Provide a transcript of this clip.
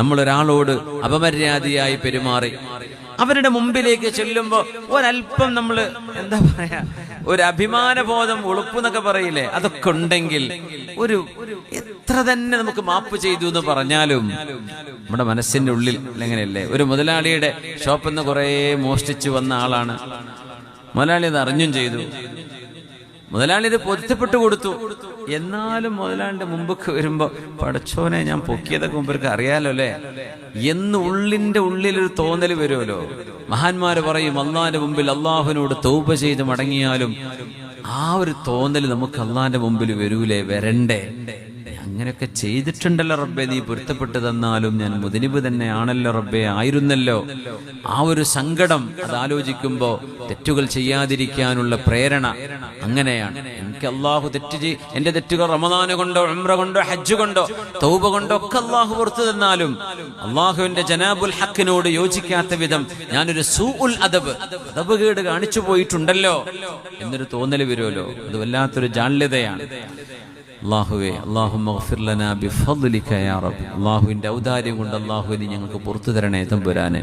നമ്മളൊരാളോട് അപമര്യാദയായി പെരുമാറി അവരുടെ മുമ്പിലേക്ക് ചെല്ലുമ്പോൾ ഒരല്പം നമ്മൾ എന്താ പറയാ, ഒരു അഭിമാനബോധം, ഉളുപ്പ് എന്നൊക്കെ പറയില്ലേ, അതൊക്കെ ഉണ്ടെങ്കിൽ ഒരു എത്ര തന്നെ നമുക്ക് മാപ്പ് ചെയ്തു എന്ന് പറഞ്ഞാലും നമ്മുടെ മനസ്സിന്റെ ഉള്ളിൽ എങ്ങനെയല്ലേ. ഒരു മുതലാളിയുടെ ഷോപ്പിൽ നിന്ന് കുറെ മോഷ്ടിച്ചു വന്ന ആളാണ്. മുതലാളി അത് അറിഞ്ഞും ചെയ്തു, മുതലാളി ഇത് പൊരുത്തപ്പെട്ടു കൊടുത്തു. എന്നാലും മുതലാളിന്റെ മുമ്പൊക്കെ വരുമ്പോ പടച്ചോനെ ഞാൻ പൊക്കിയതൊക്കെ മുമ്പർക്ക് അറിയാലോ അല്ലേ എന്ന് ഉള്ളിന്റെ ഉള്ളിലൊരു തോന്നല് വരുമല്ലോ. മഹാന്മാര് പറയും, അള്ളാന്റെ മുമ്പിൽ അള്ളാഹുവിനോട് തൗബ ചെയ്ത് മടങ്ങിയാലും ആ ഒരു തോന്നല് നമുക്ക് അള്ളാന്റെ മുമ്പിൽ വരൂലേ, വരണ്ടേ. അങ്ങനെയൊക്കെ ചെയ്തിട്ടുണ്ടല്ലോ റബ്ബെ, നീ പൊരുത്തപ്പെട്ടു തന്നാലും ഞാൻ മുദനിബ് തന്നെയാണല്ലോ റബ്ബെ, ആയിരുന്നല്ലോ. ആ ഒരു സങ്കടം അതാലോചിക്കുമ്പോ തെറ്റുകൾ ചെയ്യാതിരിക്കാനുള്ള പ്രേരണ അങ്ങനെയാണ്. എനിക്ക് അള്ളാഹു എന്റെ തെറ്റുകൾ റമദാന് കൊണ്ടോ ഉംറ കൊണ്ടോ ഹജ്ജ് കൊണ്ടോ തൗബ കൊണ്ടോ ഒക്കെ അള്ളാഹു പുറത്തു തന്നാലും അള്ളാഹുവിന്റെ ജനാബുൽ ഹക്കിനോട് യോജിക്കാത്ത വിധം ഞാനൊരു സൂഉൽ അദബ് കേട് കാണിച്ചു പോയിട്ടുണ്ടല്ലോ എന്നൊരു തോന്നല് വരുമല്ലോ. അത് വല്ലാത്തൊരു ജാള്യതയാണ്. അല്ലാഹുവേ, അല്ലാഹുമ്മ ഗ്ഫിർ ലനാ ബിഫദ്ലിക യാ റബ്ബ്. അല്ലാഹുവിന്റെ ഔദാര്യം കൊണ്ട് അല്ലാഹുവേ നീ ഞങ്ങൾക്ക് പുറത്തു തരണേ തമ്പുരാനെ.